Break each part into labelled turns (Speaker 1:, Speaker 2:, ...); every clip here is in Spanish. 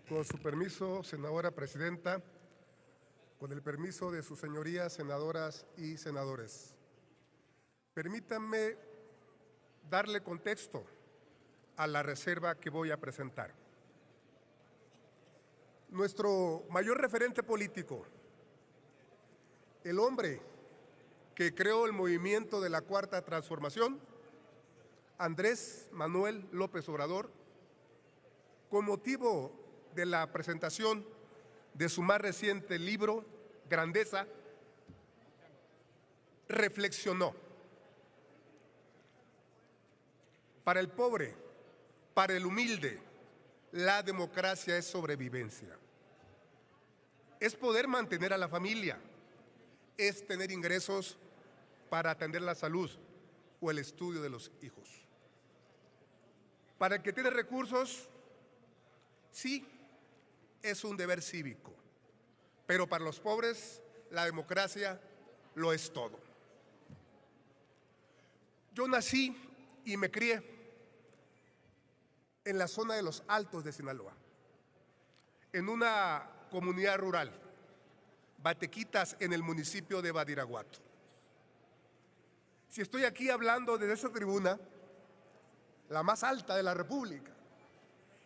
Speaker 1: Con su permiso, senadora presidenta, con el permiso de sus señorías senadoras y senadores, permítanme darle contexto a la reserva que voy a presentar. Nuestro mayor referente político, el hombre que creó el movimiento de la Cuarta Transformación, Andrés Manuel López Obrador, con motivo de la presentación de su más reciente libro, Grandeza, reflexionó: para el pobre, para el humilde, la democracia es sobrevivencia. Es poder mantener a la familia, es tener ingresos para atender la salud o el estudio de los hijos. Para el que tiene recursos, sí, es un deber cívico, pero para los pobres la democracia lo es todo. Yo nací y me crié en la zona de los Altos de Sinaloa, en una comunidad rural, Batequitas, en el municipio de Badiraguato. Si estoy aquí hablando desde esa tribuna, la más alta de la República,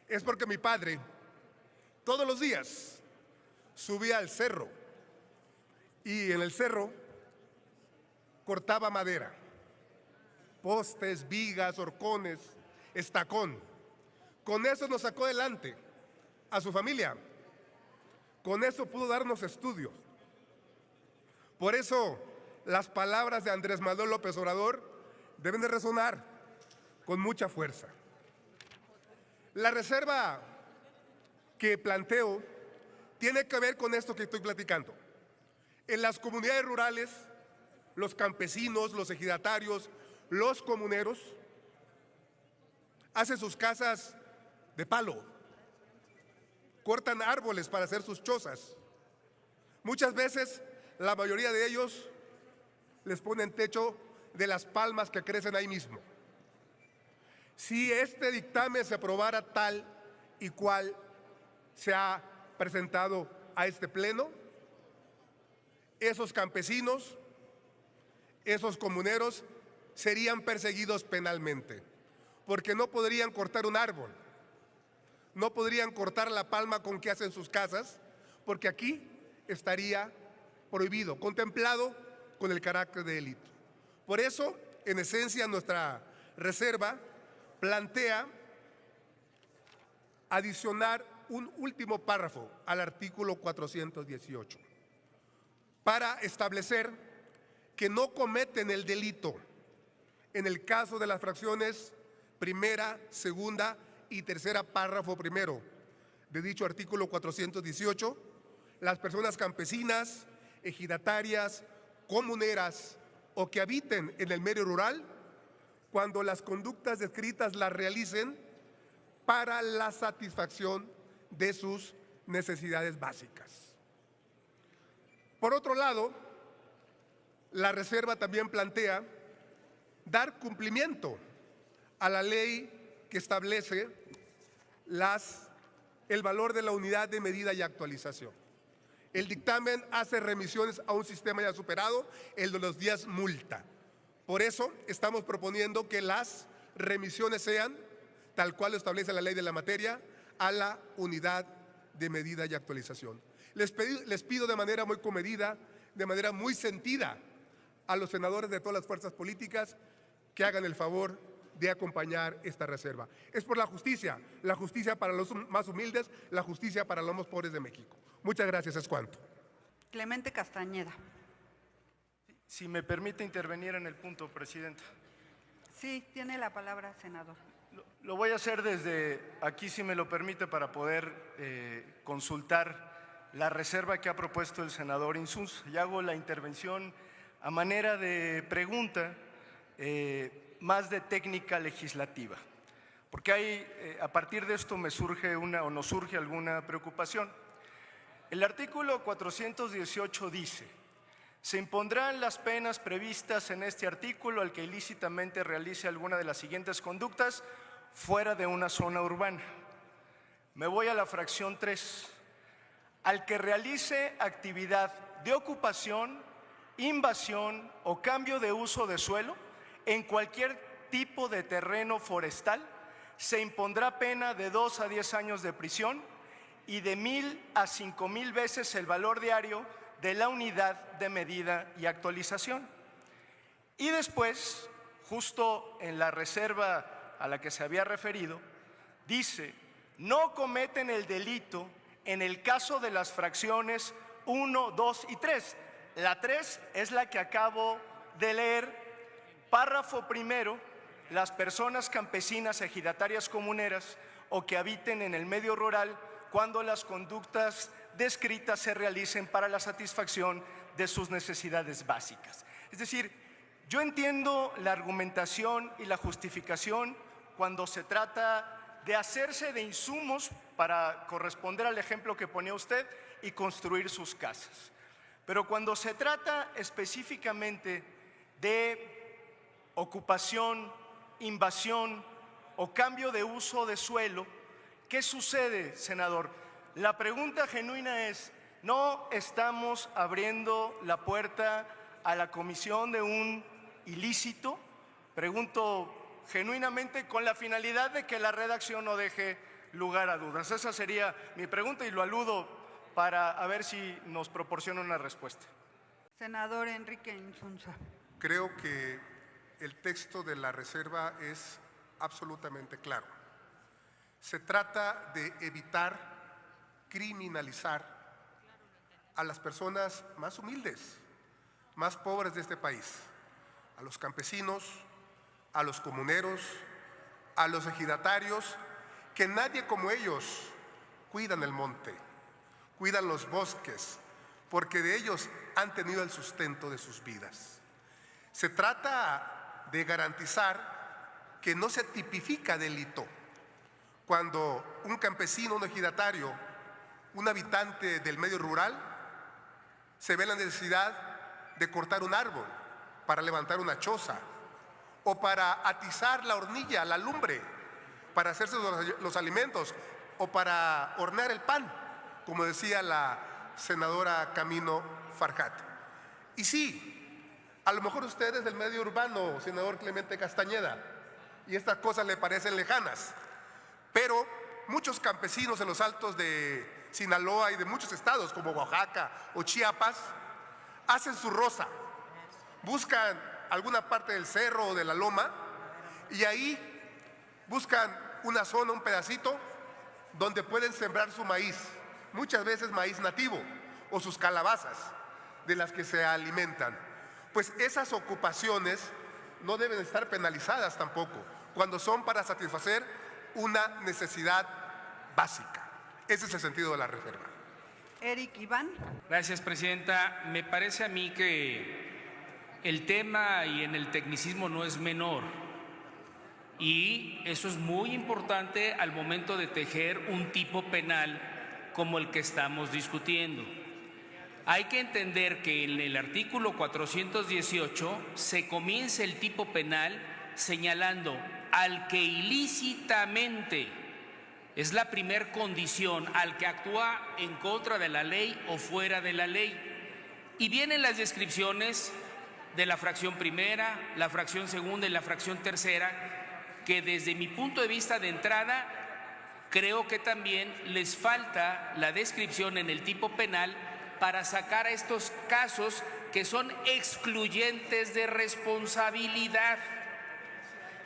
Speaker 1: es porque mi padre todos los días subía al cerro y en el cerro cortaba madera, postes, vigas, horcones, estacón. Con eso nos sacó adelante a su familia. Con eso pudo darnos estudios. Por eso las palabras de Andrés Manuel López Obrador deben de resonar con mucha fuerza. La reserva que planteo tiene que ver con esto que estoy platicando. En las comunidades rurales, los campesinos, los ejidatarios, los comuneros hacen sus casas de palo, cortan árboles para hacer sus chozas. Muchas veces, la mayoría de ellos les ponen techo de las palmas que crecen ahí mismo. Si este dictamen se aprobara tal y cual se ha presentado a este pleno, esos campesinos, esos comuneros serían perseguidos penalmente, porque no podrían cortar un árbol, no podrían cortar la palma con que hacen sus casas, porque aquí estaría prohibido, contemplado con el carácter de delito. Por eso, en esencia, nuestra reserva plantea adicionar un último párrafo al artículo 418 para establecer que no cometen el delito en el caso de las fracciones primera, segunda y tercera párrafo primero de dicho artículo 418, las personas campesinas, ejidatarias, comuneras o que habiten en el medio rural, cuando las conductas descritas las realicen para la satisfacción de sus necesidades básicas. Por otro lado, la reserva también plantea dar cumplimiento a la ley que establece el valor de la unidad de medida y actualización. El dictamen hace remisiones a un sistema ya superado, el de los días multa. Por eso estamos proponiendo que las remisiones sean, tal cual lo establece la ley de la materia, a la unidad de medida y actualización. Les pido de manera muy comedida, de manera muy sentida, a los senadores de todas las fuerzas políticas que hagan el favor de acompañar esta reserva. Es por la justicia para los más humildes, la justicia para los más pobres de México. Muchas gracias, es cuanto.
Speaker 2: Clemente Castañeda.
Speaker 3: Si me permite intervenir en el punto, Presidenta.
Speaker 2: Sí, tiene la palabra, senador.
Speaker 3: Lo voy a hacer desde aquí, si me lo permite, para poder consultar la reserva que ha propuesto el senador Insunza. Y hago la intervención a manera de pregunta, más de técnica legislativa, porque hay, a partir de esto nos surge alguna preocupación. El artículo 418 dice: se impondrán las penas previstas en este artículo al que ilícitamente realice alguna de las siguientes conductas fuera de una zona urbana. Me voy a la fracción 3. Al que realice actividad de ocupación, invasión o cambio de uso de suelo en cualquier tipo de terreno forestal, se impondrá pena de 2 a 10 años de prisión y de 1,000 a 5,000 veces el valor diario de la unidad de medida y actualización. Y después, justo en la reserva a la que se había referido, dice: no cometen el delito en el caso de las fracciones 1, 2 y 3. La 3 es la que acabo de leer. Párrafo primero: las personas campesinas, ejidatarias comuneras o que habiten en el medio rural cuando las conductas descritas se realicen para la satisfacción de sus necesidades básicas. Es decir, yo entiendo la argumentación y la justificación cuando se trata de hacerse de insumos para corresponder al ejemplo que ponía usted y construir sus casas. Pero cuando se trata específicamente de ocupación, invasión o cambio de uso de suelo, ¿qué sucede, senador? La pregunta genuina es: ¿no estamos abriendo la puerta a la comisión de un ilícito? Pregunto genuinamente, con la finalidad de que la redacción no deje lugar a dudas. Esa sería mi pregunta y lo aludo para a ver si nos proporciona una respuesta.
Speaker 2: Senador Enrique Insunza.
Speaker 1: Creo que el texto de la reserva es absolutamente claro. Se trata de evitar criminalizar a las personas más humildes, más pobres de este país, a los campesinos, a los comuneros, a los ejidatarios, que nadie como ellos cuidan el monte, cuidan los bosques, porque de ellos han tenido el sustento de sus vidas. Se trata de garantizar que no se tipifica delito cuando un campesino, un ejidatario, un habitante del medio rural se ve la necesidad de cortar un árbol para levantar una choza o para atizar la hornilla, la lumbre, para hacerse los alimentos o para hornear el pan, como decía la senadora Camino Farjat. Y sí, a lo mejor usted es del medio urbano, senador Clemente Castañeda, y estas cosas le parecen lejanas, pero muchos campesinos en los altos de Sinaloa y de muchos estados como Oaxaca o Chiapas hacen su roza, buscan alguna parte del cerro o de la loma y ahí buscan una zona, un pedacito donde pueden sembrar su maíz, muchas veces maíz nativo o sus calabazas de las que se alimentan. Pues esas ocupaciones no deben estar penalizadas tampoco cuando son para satisfacer una necesidad básica. Ese es el sentido de la reserva.
Speaker 2: Eric Iván.
Speaker 4: Gracias, presidenta. Me parece a mí que el tema y en el tecnicismo no es menor y eso es muy importante al momento de tejer un tipo penal como el que estamos discutiendo. Hay que entender que en el artículo 418 se comienza el tipo penal señalando al que ilícitamente, es la primer condición, al que actúa en contra de la ley o fuera de la ley. Y vienen las descripciones de la fracción primera, la fracción segunda y la fracción tercera, que desde mi punto de vista de entrada, creo que también les falta la descripción en el tipo penal para sacar a estos casos que son excluyentes de responsabilidad.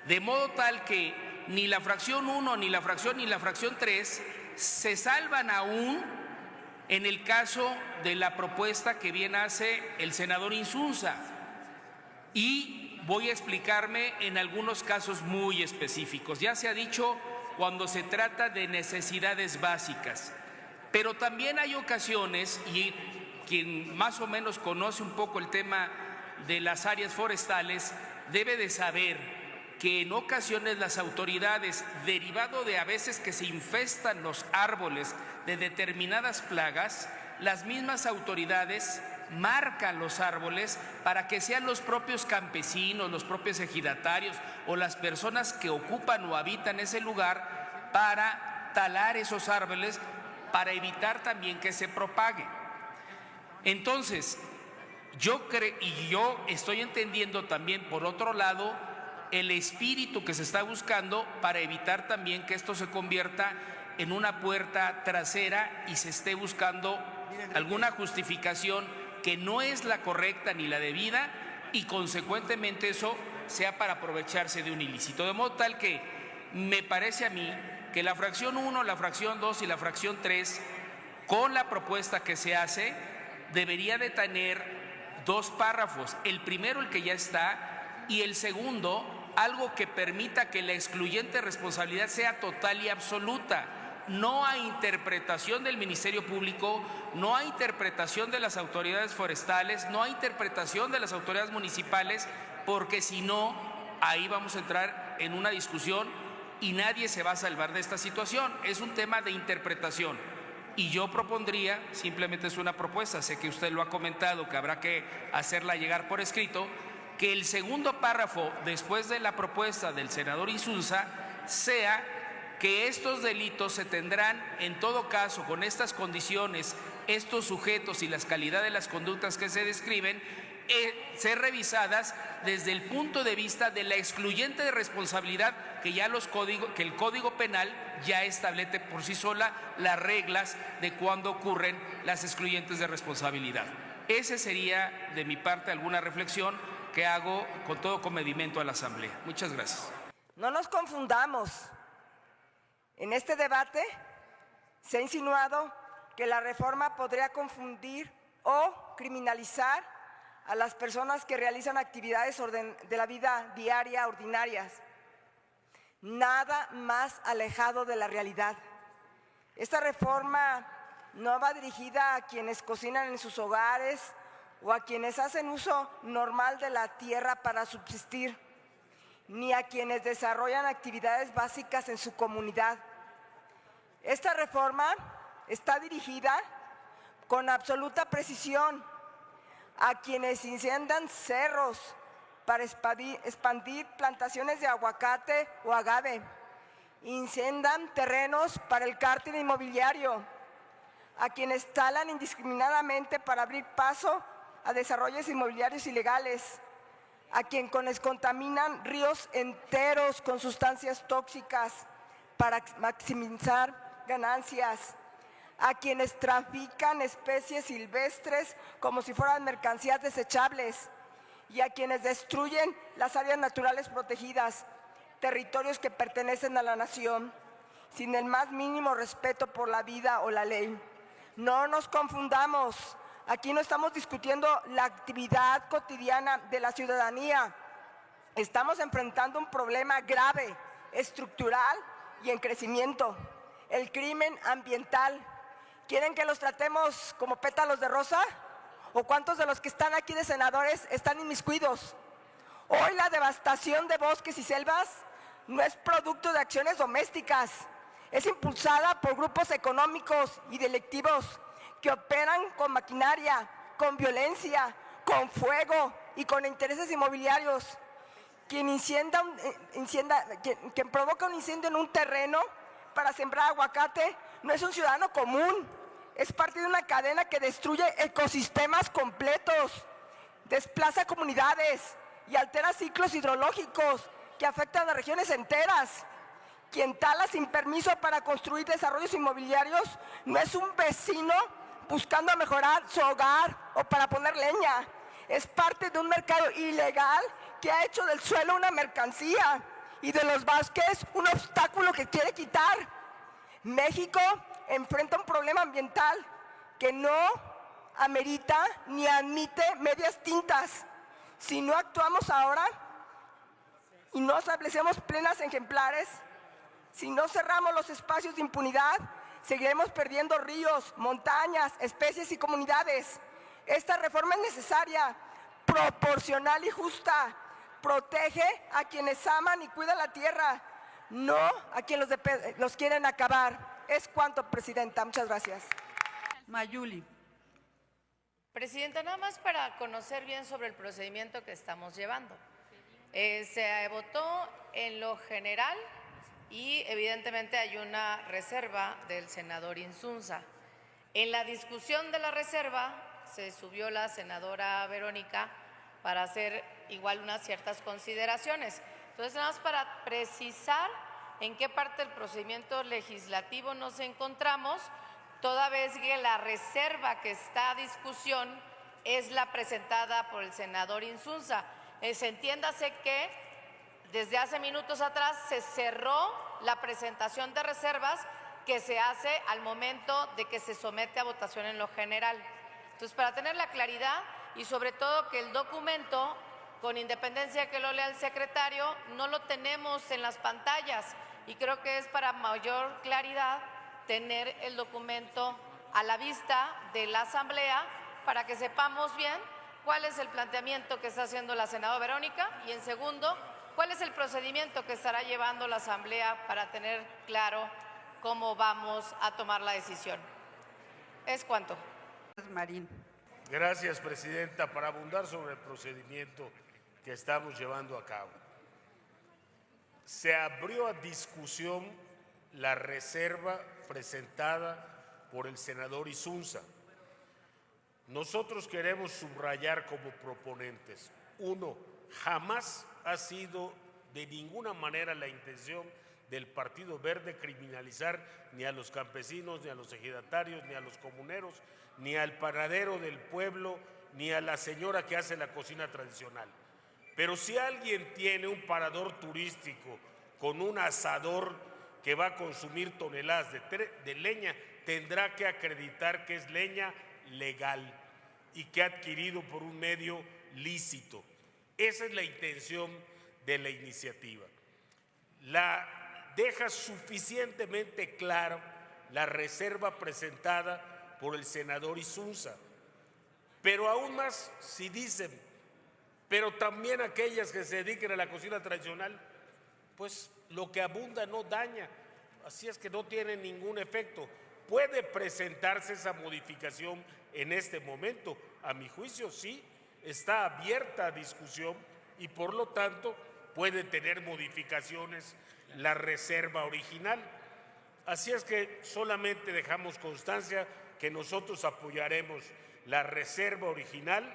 Speaker 4: De modo tal que ni la fracción 1, ni la fracción 3 se salvan aún en el caso de la propuesta que bien hace el senador Insunza. Y voy a explicarme en algunos casos muy específicos. Ya se ha dicho cuando se trata de necesidades básicas, pero también hay ocasiones, y quien más o menos conoce un poco el tema de las áreas forestales debe de saber que en ocasiones las autoridades, derivado de a veces que se infestan los árboles de determinadas plagas, las mismas autoridades marcan los árboles para que sean los propios campesinos, los propios ejidatarios o las personas que ocupan o habitan ese lugar para talar esos árboles para evitar también que se propague. Entonces, yo estoy entendiendo también, por otro lado, el espíritu que se está buscando para evitar también que esto se convierta en una puerta trasera y se esté buscando alguna justificación que no es la correcta ni la debida, y consecuentemente eso sea para aprovecharse de un ilícito. De modo tal que me parece a mí que la fracción 1, la fracción 2 y la fracción 3, con la propuesta que se hace, debería de tener 2 párrafos. El primero, el que ya está, y el segundo, algo que permita que la excluyente responsabilidad sea total y absoluta. No hay interpretación del Ministerio Público, no hay interpretación de las autoridades forestales, no hay interpretación de las autoridades municipales, porque si no, ahí vamos a entrar en una discusión y nadie se va a salvar de esta situación. Es un tema de interpretación. Y yo propondría, simplemente es una propuesta, sé que usted lo ha comentado, que habrá que hacerla llegar por escrito, que el segundo párrafo después de la propuesta del senador Insunza sea que estos delitos se tendrán, en todo caso, con estas condiciones, estos sujetos y las calidades de las conductas que se describen, ser revisadas desde el punto de vista de la excluyente de responsabilidad que ya que el Código Penal ya establece por sí sola las reglas de cuándo ocurren las excluyentes de responsabilidad. Ese sería de mi parte alguna reflexión que hago con todo comedimiento a la Asamblea. Muchas gracias.
Speaker 5: No nos confundamos. En este debate se ha insinuado que la reforma podría confundir o criminalizar a las personas que realizan actividades de la vida diaria ordinarias. Nada más alejado de la realidad. Esta reforma no va dirigida a quienes cocinan en sus hogares o a quienes hacen uso normal de la tierra para subsistir, ni a quienes desarrollan actividades básicas en su comunidad. Esta reforma está dirigida con absoluta precisión a quienes incendian cerros para expandir plantaciones de aguacate o agave, incendian terrenos para el cártel inmobiliario, a quienes talan indiscriminadamente para abrir paso a desarrollos inmobiliarios ilegales, a quienes contaminan ríos enteros con sustancias tóxicas para maximizar ganancias, a quienes trafican especies silvestres como si fueran mercancías desechables y a quienes destruyen las áreas naturales protegidas, territorios que pertenecen a la nación, sin el más mínimo respeto por la vida o la ley. No nos confundamos. Aquí no estamos discutiendo la actividad cotidiana de la ciudadanía. Estamos enfrentando un problema grave, estructural y en crecimiento: el crimen ambiental. ¿Quieren que los tratemos como pétalos de rosa? ¿O cuántos de los que están aquí de senadores están inmiscuidos? Hoy la devastación de bosques y selvas no es producto de acciones domésticas, es impulsada por grupos económicos y delictivos que operan con maquinaria, con violencia, con fuego y con intereses inmobiliarios. Quien provoca un incendio en un terreno para sembrar aguacate no es un ciudadano común, es parte de una cadena que destruye ecosistemas completos, desplaza comunidades y altera ciclos hidrológicos que afectan a regiones enteras. Quien tala sin permiso para construir desarrollos inmobiliarios no es un vecino buscando mejorar su hogar o para poner leña, es parte de un mercado ilegal que ha hecho del suelo una mercancía y de los bosques un obstáculo que quiere quitar. México enfrenta un problema ambiental que no amerita ni admite medias tintas. Si no actuamos ahora y no establecemos plenas ejemplares, si no cerramos los espacios de impunidad, seguiremos perdiendo ríos, montañas, especies y comunidades. Esta reforma es necesaria, proporcional y justa. Protege a quienes aman y cuidan la tierra, no a quienes los quieren acabar. Es cuanto, Presidenta. Muchas gracias.
Speaker 2: Mayuli.
Speaker 6: Presidenta, nada más para conocer bien sobre el procedimiento que estamos llevando. Se votó en lo general y evidentemente hay una reserva del senador Insunza. En la discusión de la reserva se subió la senadora Verónica para hacer igual unas ciertas consideraciones. Entonces, nada más para precisar en qué parte del procedimiento legislativo nos encontramos, toda vez que la reserva que está a discusión es la presentada por el senador Insunza. Entiéndase que desde hace minutos atrás se cerró la presentación de reservas que se hace al momento de que se somete a votación en lo general. Entonces, para tener la claridad y sobre todo que el documento, con independencia de que lo lea el secretario, no lo tenemos en las pantallas y creo que es para mayor claridad tener el documento a la vista de la Asamblea para que sepamos bien cuál es el planteamiento que está haciendo la senadora Verónica y, en segundo, cuál es el procedimiento que estará llevando la Asamblea para tener claro cómo vamos a tomar la decisión. ¿Es cuánto?
Speaker 2: Marín.
Speaker 7: Gracias, Presidenta. Para abundar sobre el procedimiento que estamos llevando a cabo. Se abrió a discusión la reserva presentada por el senador Insunza. Nosotros queremos subrayar como proponentes: uno, jamás ha sido de ninguna manera la intención del Partido Verde criminalizar ni a los campesinos, ni a los ejidatarios, ni a los comuneros, ni al panadero del pueblo, ni a la señora que hace la cocina tradicional. Pero si alguien tiene un parador turístico con un asador que va a consumir toneladas de leña, tendrá que acreditar que es leña legal y que ha adquirido por un medio lícito. Esa es la intención de la iniciativa. Deja suficientemente claro la reserva presentada por el senador Insunza. Pero aún más, si dicen, pero también aquellas que se dediquen a la cocina tradicional, pues lo que abunda no daña, así es que no tiene ningún efecto. ¿Puede presentarse esa modificación en este momento? A mi juicio, sí, está abierta a discusión y por lo tanto puede tener modificaciones la reserva original. Así es que solamente dejamos constancia que nosotros apoyaremos la reserva original,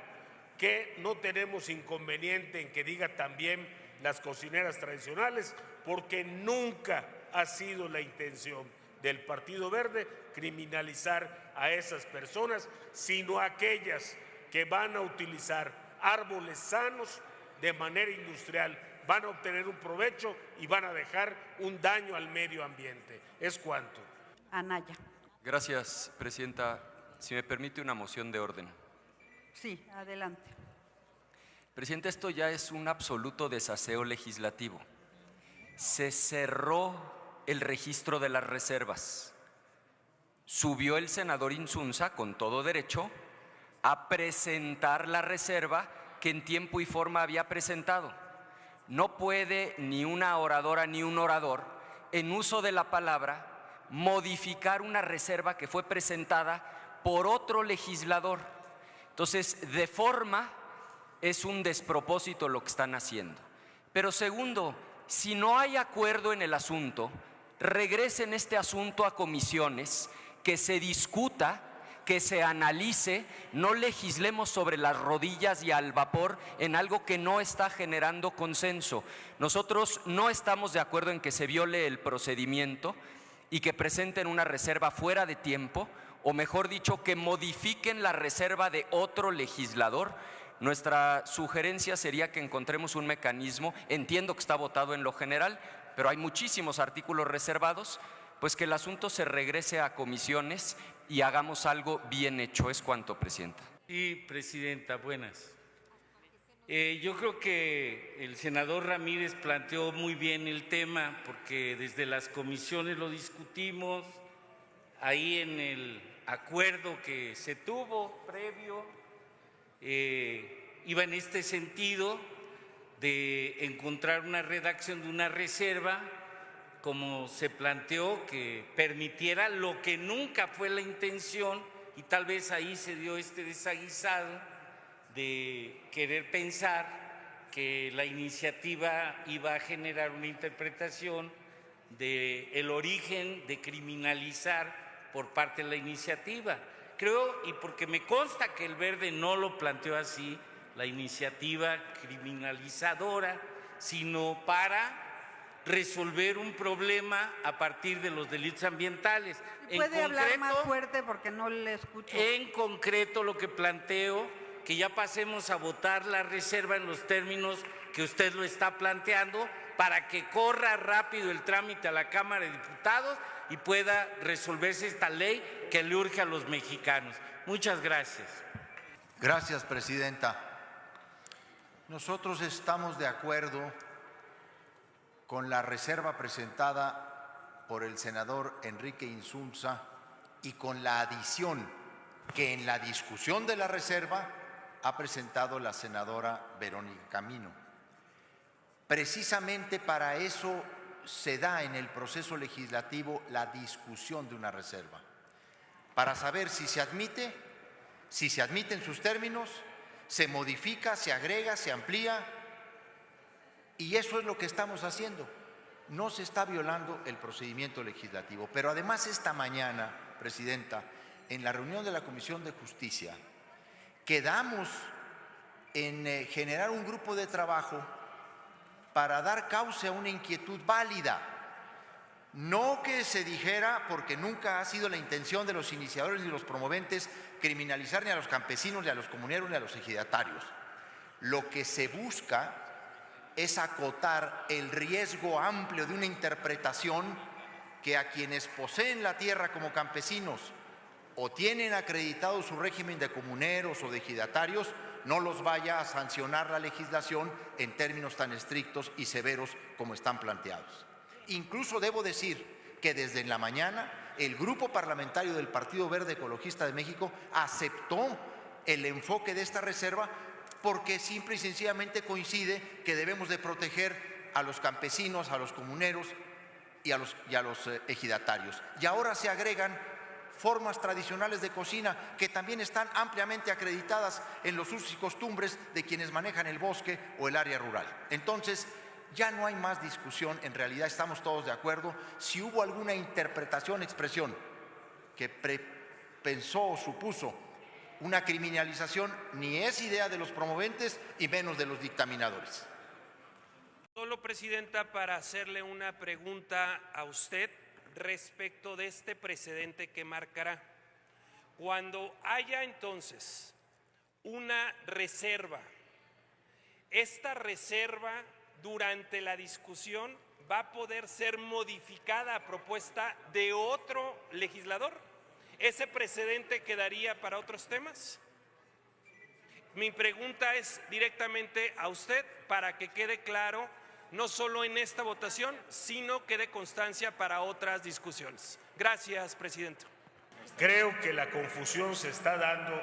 Speaker 7: que no tenemos inconveniente en que diga también las cocineras tradicionales, porque nunca ha sido la intención del Partido Verde criminalizar a esas personas, sino a aquellas que van a utilizar árboles sanos de manera industrial, van a obtener un provecho y van a dejar un daño al medio ambiente. ¿Es cuánto?
Speaker 2: Anaya.
Speaker 8: Gracias, Presidenta. Si me permite una moción de orden.
Speaker 2: Sí, adelante.
Speaker 8: Presidenta, esto ya es un absoluto desaseo legislativo. Se cerró el registro de las reservas. Subió el senador Insunza, con todo derecho, a presentar la reserva que en tiempo y forma había presentado. No puede ni una oradora ni un orador, en uso de la palabra, modificar una reserva que fue presentada por otro legislador. Entonces, de forma, es un despropósito lo que están haciendo. Pero segundo, si no hay acuerdo en el asunto, regresen este asunto a comisiones, que se discuta, que se analice, no legislemos sobre las rodillas y al vapor en algo que no está generando consenso. Nosotros no estamos de acuerdo en que se viole el procedimiento y que presenten una reserva fuera de tiempo, o mejor dicho, que modifiquen la reserva de otro legislador. Nuestra sugerencia sería que encontremos un mecanismo, entiendo que está votado en lo general, pero hay muchísimos artículos reservados, pues que el asunto se regrese a comisiones y hagamos algo bien hecho. Es cuanto, Presidenta.
Speaker 4: Sí, Presidenta, buenas. Yo creo que el senador Ramírez planteó muy bien el tema, porque desde las comisiones lo discutimos, ahí en el acuerdo que se tuvo previo, iba en este sentido de encontrar una redacción de una reserva, como se planteó, que permitiera lo que nunca fue la intención, y tal vez ahí se dio este desaguisado de querer pensar que la iniciativa iba a generar una interpretación
Speaker 9: del origen de criminalizar por parte de la iniciativa. Creo, y porque me consta que el Verde no lo planteó así, la iniciativa criminalizadora, sino para resolver un problema a partir de los delitos ambientales.
Speaker 2: ¿Puede hablar más fuerte porque no le escucho?
Speaker 9: En concreto, lo que planteo, que ya pasemos a votar la reserva en los términos que usted lo está planteando, para que corra rápido el trámite a la Cámara de Diputados y pueda resolverse esta ley que le urge a los mexicanos. Muchas gracias.
Speaker 10: Gracias, presidenta. Nosotros estamos de acuerdo con la reserva presentada por el senador Enrique Insunza y con la adición que en la discusión de la reserva ha presentado la senadora Verónica Camino. Precisamente para eso se da en el proceso legislativo la discusión de una reserva, para saber si se admite, si se admiten sus términos, se modifica, se agrega, se amplía, y eso es lo que estamos haciendo. No se está violando el procedimiento legislativo. Pero además esta mañana, presidenta, en la reunión de la Comisión de Justicia, quedamos en generar un grupo de trabajo para dar cauce a una inquietud válida. No que se dijera, porque nunca ha sido la intención de los iniciadores ni los promoventes, criminalizar ni a los campesinos, ni a los comuneros, ni a los ejidatarios. Lo que se busca es acotar el riesgo amplio de una interpretación que a quienes poseen la tierra como campesinos o tienen acreditado su régimen de comuneros o de ejidatarios, no los vaya a sancionar la legislación en términos tan estrictos y severos como están planteados. Incluso debo decir que desde la mañana el Grupo Parlamentario del Partido Verde Ecologista de México aceptó el enfoque de esta reserva porque simple y sencillamente coincide que debemos de proteger a los campesinos, a los comuneros y a los ejidatarios. Y ahora se agregan formas tradicionales de cocina que también están ampliamente acreditadas en los usos y costumbres de quienes manejan el bosque o el área rural. Entonces, ya no hay más discusión, en realidad estamos todos de acuerdo. Si hubo alguna interpretación, expresión que pensó o supuso una criminalización, ni es idea de los promoventes y menos de los dictaminadores.
Speaker 11: Solo, presidenta, para hacerle una pregunta a usted respecto de este precedente que marcará. Cuando haya entonces una reserva, esta reserva durante la discusión va a poder ser modificada a propuesta de otro legislador. ¿Ese precedente quedaría para otros temas? Mi pregunta es directamente a usted para que quede claro, no solo en esta votación, sino que dé constancia para otras discusiones. Gracias, presidente.
Speaker 7: Creo que la confusión se está dando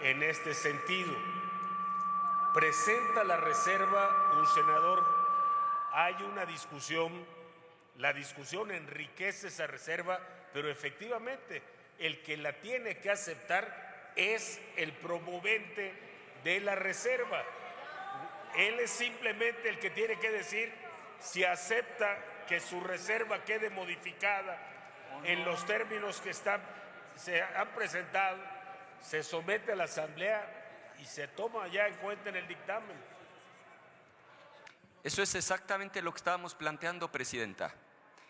Speaker 7: en este sentido. Presenta la reserva un senador, hay una discusión, la discusión enriquece esa reserva, pero efectivamente el que la tiene que aceptar es el promovente de la reserva. Él es simplemente el que tiene que decir si acepta que su reserva quede modificada en los términos que se han presentado, se somete a la Asamblea y se toma ya en cuenta en el dictamen.
Speaker 8: Eso es exactamente lo que estábamos planteando, presidenta.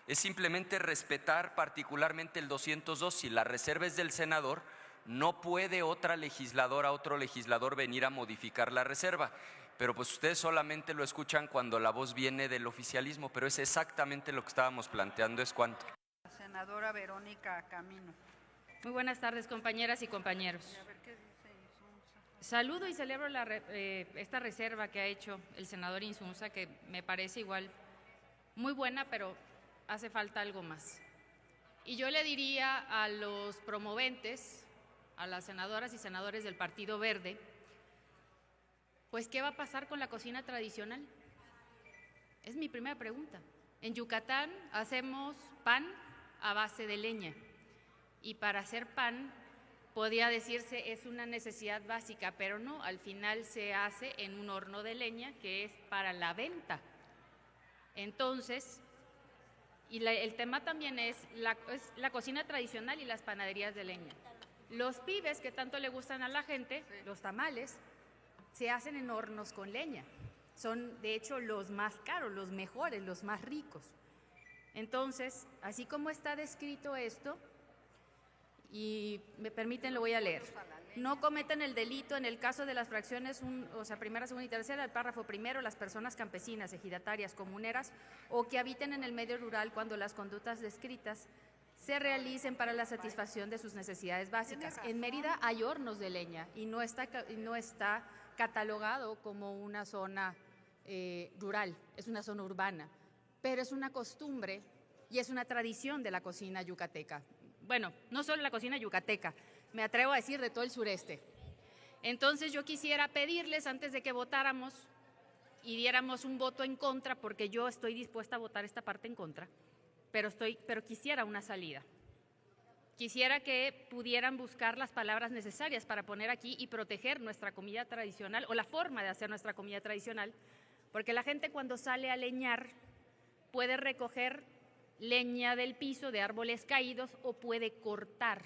Speaker 8: Es simplemente respetar particularmente el 202. Si la reserva es del senador, no puede otra legisladora, otro legislador venir a modificar la reserva. Pero pues ustedes solamente lo escuchan cuando la voz viene del oficialismo, pero es exactamente lo que estábamos planteando. ¿Es cuánto?
Speaker 2: La senadora Verónica Camino.
Speaker 12: Muy buenas tardes, compañeras y compañeros.
Speaker 2: A ver qué dice Insunza.
Speaker 12: Saludo y celebro esta reserva que ha hecho el senador Insunza, que me parece igual muy buena, pero hace falta algo más. Y yo le diría a los promoventes, a las senadoras y senadores del Partido Verde, pues ¿qué va a pasar con la cocina tradicional? Es mi primera pregunta. En Yucatán hacemos pan a base de leña y para hacer pan podría decirse es una necesidad básica, pero no, al final se hace en un horno de leña que es para la venta. Entonces, Y el tema también es la cocina tradicional y las panaderías de leña. Los pibes que tanto le gustan a la gente, los tamales, se hacen en hornos con leña. Son, de hecho, los más caros, los mejores, los más ricos. Entonces, así como está descrito esto, y me permiten, lo voy a leer. No cometen el delito en el caso de las fracciones, primera, segunda y tercera, el párrafo primero, las personas campesinas, ejidatarias, comuneras o que habiten en el medio rural cuando las conductas descritas se realicen para la satisfacción de sus necesidades básicas. En Mérida hay hornos de leña y no está catalogado como una zona rural, es una zona urbana, pero es una costumbre y es una tradición de la cocina yucateca. Bueno, no solo la cocina yucateca, me atrevo a decir de todo el sureste. Entonces yo quisiera pedirles, antes de que votáramos y diéramos un voto en contra, porque yo estoy dispuesta a votar esta parte en contra, pero quisiera una salida. Quisiera que pudieran buscar las palabras necesarias para poner aquí y proteger nuestra comida tradicional o la forma de hacer nuestra comida tradicional, porque la gente cuando sale a leñar puede recoger leña del piso, de árboles caídos, o puede cortar.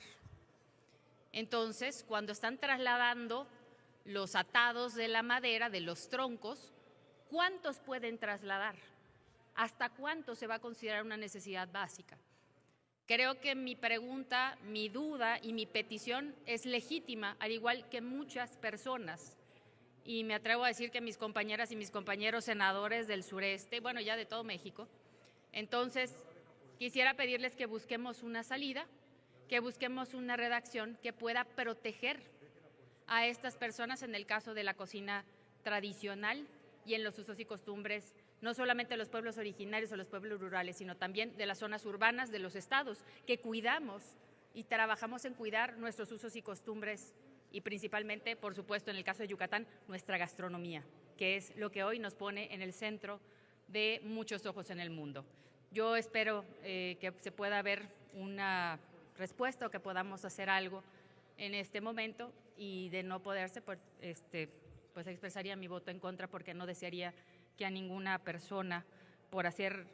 Speaker 12: Entonces, cuando están trasladando los atados de la madera, de los troncos, ¿cuántos pueden trasladar? ¿Hasta cuánto se va a considerar una necesidad básica? Creo que mi pregunta, mi duda y mi petición es legítima, al igual que muchas personas. Y me atrevo a decir que mis compañeras y mis compañeros senadores del sureste, bueno, ya de todo México. Entonces, quisiera pedirles que busquemos una salida, que busquemos una redacción que pueda proteger a estas personas en el caso de la cocina tradicional y en los usos y costumbres, no solamente de los pueblos originarios o los pueblos rurales, sino también de las zonas urbanas de los estados, que cuidamos y trabajamos en cuidar nuestros usos y costumbres y principalmente, por supuesto, en el caso de Yucatán, nuestra gastronomía, que es lo que hoy nos pone en el centro de muchos ojos en el mundo. Yo espero que se pueda ver una respuesta o que podamos hacer algo en este momento, y de no poderse, pues expresaría mi voto en contra, porque no desearía que a ninguna persona, por hacer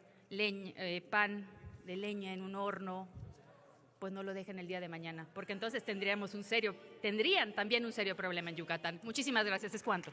Speaker 12: pan de leña en un horno, pues no lo dejen el día de mañana, porque entonces tendrían también un serio problema en Yucatán. Muchísimas gracias, es cuanto.